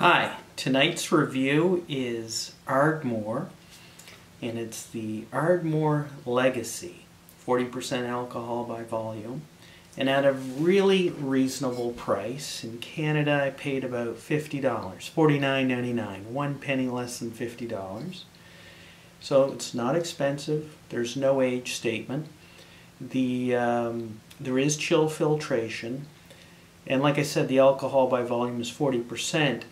Hi, tonight's review is Ardmore, and it's the Ardmore Legacy, 40% alcohol by volume, and at a really reasonable price. In Canada I paid about $50, $49.99, 1 penny less than $50. So it's not expensive, there's no age statement. There is chill filtration, and like I said, the alcohol by volume is 40%.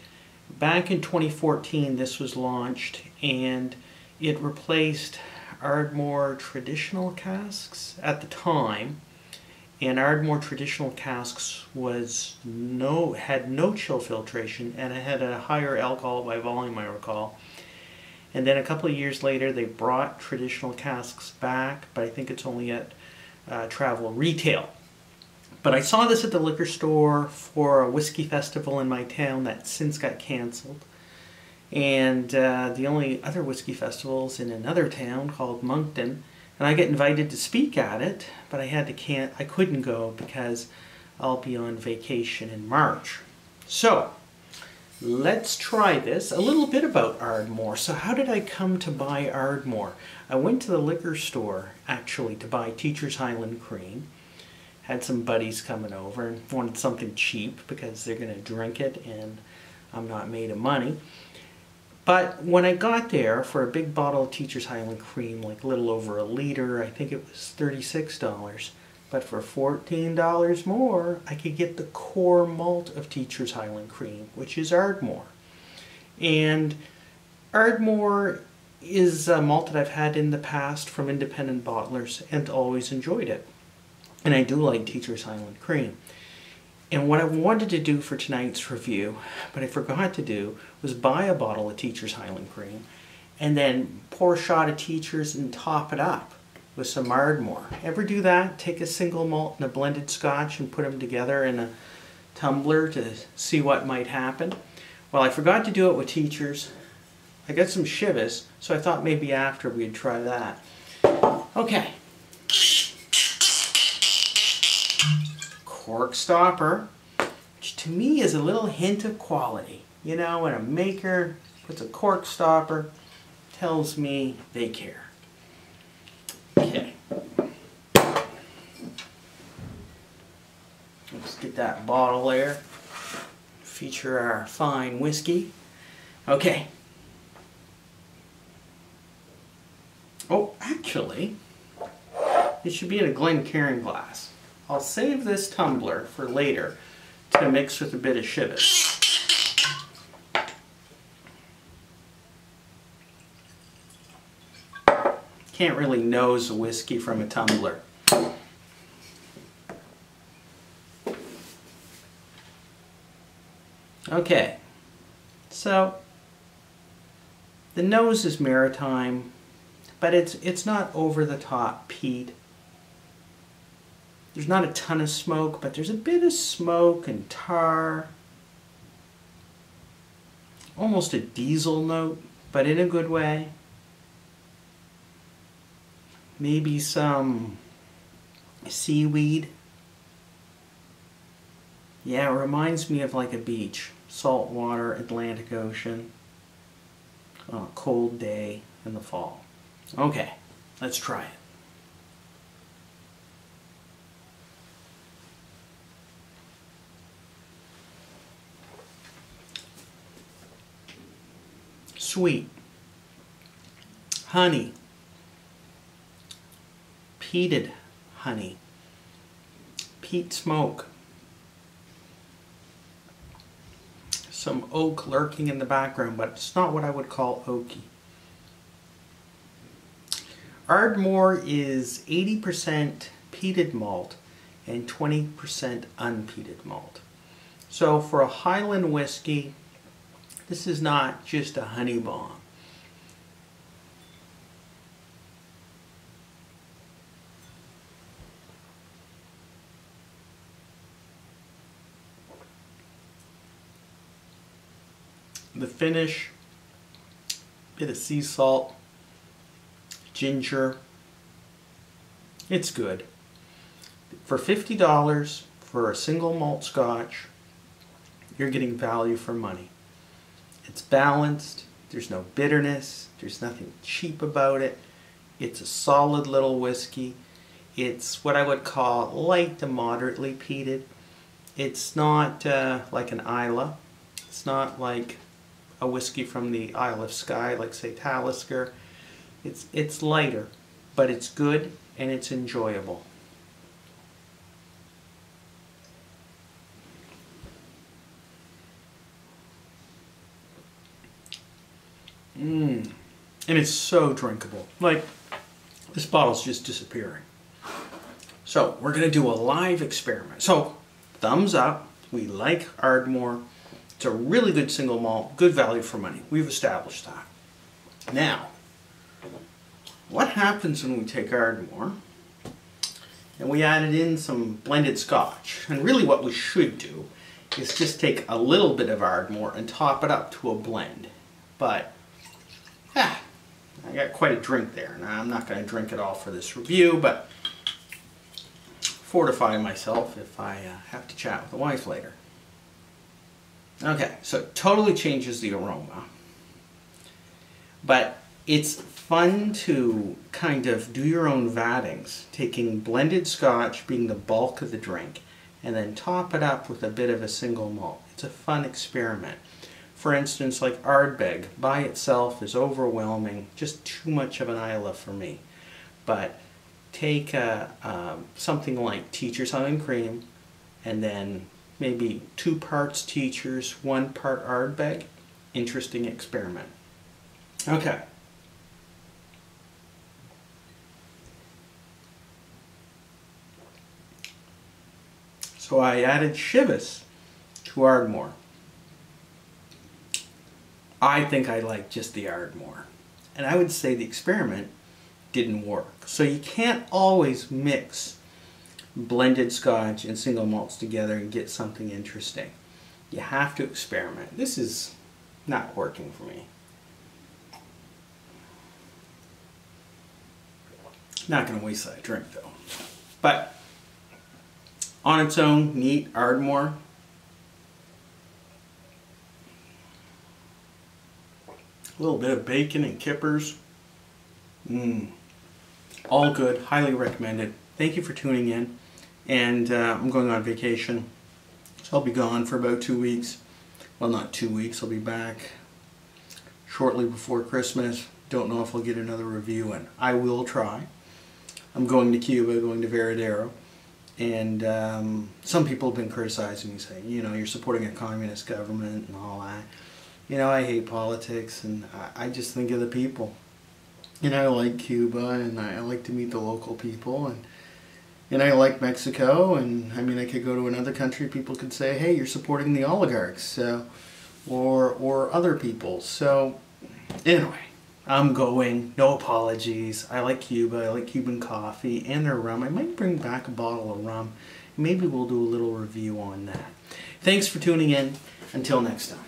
Back in 2014 this was launched, and it replaced Ardmore traditional casks at the time, and Ardmore traditional casks had no chill filtration, and it had a higher alcohol by volume, I recall. And then a couple of years later they brought traditional casks back, but I think it's only at travel retail. But I saw this at the liquor store for a whiskey festival in my town that since got canceled. And the only other whiskey festival is in another town called Moncton. And I get invited to speak at it, but I couldn't go because I'll be on vacation in March. So, let's try this. A little bit about Ardmore. So how did I come to buy Ardmore? I went to the liquor store, actually, to buy Teacher's Highland Cream. Had some buddies coming over and wanted something cheap because they're going to drink it and I'm not made of money. But when I got there for a big bottle of Teacher's Highland Cream, like a little over a liter, I think it was $36. But for $14 more, I could get the core malt of Teacher's Highland Cream, which is Ardmore. And Ardmore is a malt that I've had in the past from independent bottlers and always enjoyed it. And I do like Teacher's Highland Cream. And what I wanted to do for tonight's review, but I forgot to do, was buy a bottle of Teacher's Highland Cream and then pour a shot of Teacher's and top it up with some Ardmore. Ever do that? Take a single malt and a blended scotch and put them together in a tumbler to see what might happen? Well, I forgot to do it with Teacher's. I got some Chivas, so I thought maybe after we'd try that. Okay. Cork stopper, which to me is a little hint of quality. You know, when a maker puts a cork stopper, tells me they care. Okay. Let's get that bottle there. Feature our fine whiskey. Okay. Oh, actually, it should be in a Glencairn glass. I'll save this tumbler for later to mix with a bit of Chivas. Can't really nose a whiskey from a tumbler. Okay, so the nose is maritime, but it's not over the top peat. There's not a ton of smoke, but there's a bit of smoke and tar. Almost a diesel note, but in a good way. Maybe some seaweed. Yeah, it reminds me of like a beach. Salt water, Atlantic Ocean. On a cold day in the fall. Okay, let's try it. Sweet, honey, peated honey, peat smoke, some oak lurking in the background, but it's not what I would call oaky. Ardmore is 80% peated malt and 20% unpeated malt. So for a Highland whiskey, this is not just a honey bomb. The finish, bit of sea salt, ginger, it's good. For $50 for a single malt scotch, you're getting value for money. It's balanced. There's no bitterness. There's nothing cheap about it. It's a solid little whiskey. It's what I would call light to moderately peated. It's not like an Islay. It's not like a whiskey from the Isle of Skye, like say Talisker. It's lighter, but it's good and it's enjoyable. And it's so drinkable. Like, this bottle's just disappearing. So, we're going to do a live experiment. So, thumbs up. We like Ardmore. It's a really good single malt, good value for money. We've established that. Now, what happens when we take Ardmore and we added in some blended Scotch? And really what we should do is just take a little bit of Ardmore and top it up to a blend. But, I got quite a drink there. Now, I'm not going to drink it all for this review, but fortify myself if I have to chat with the wife later. Okay, so it totally changes the aroma. But it's fun to kind of do your own vattings, taking blended Scotch being the bulk of the drink, and then top it up with a bit of a single malt. It's a fun experiment. For instance, like Ardbeg by itself is overwhelming, just too much of an Islay for me. But take something like Teacher's Highland Cream, and then maybe 2 parts Teacher's, 1 part Ardbeg. Interesting experiment. Okay. So I added Chivas to Ardmore. I think I like just the Ardmore. And I would say the experiment didn't work. So you can't always mix blended Scotch and single malts together and get something interesting. You have to experiment. This is not working for me. Not going to waste that drink though. But on its own, neat Ardmore. A little bit of bacon and kippers. All good. Highly recommended. Thank you for tuning in. And I'm going on vacation. So I'll be gone for about 2 weeks. Well, not 2 weeks. I'll be back shortly before Christmas. Don't know if I'll get another review in. I will try. I'm going to Cuba, going to Veradero. And some people have been criticizing me, saying, you know, you're supporting a communist government and all that. You know, I hate politics, and I just think of the people. And I like Cuba, and I like to meet the local people, and I like Mexico, and I mean, I could go to another country, people could say, hey, you're supporting the oligarchs, or other people. So, anyway, I'm going, no apologies. I like Cuba, I like Cuban coffee, and their rum. I might bring back a bottle of rum. Maybe we'll do a little review on that. Thanks for tuning in. Until next time.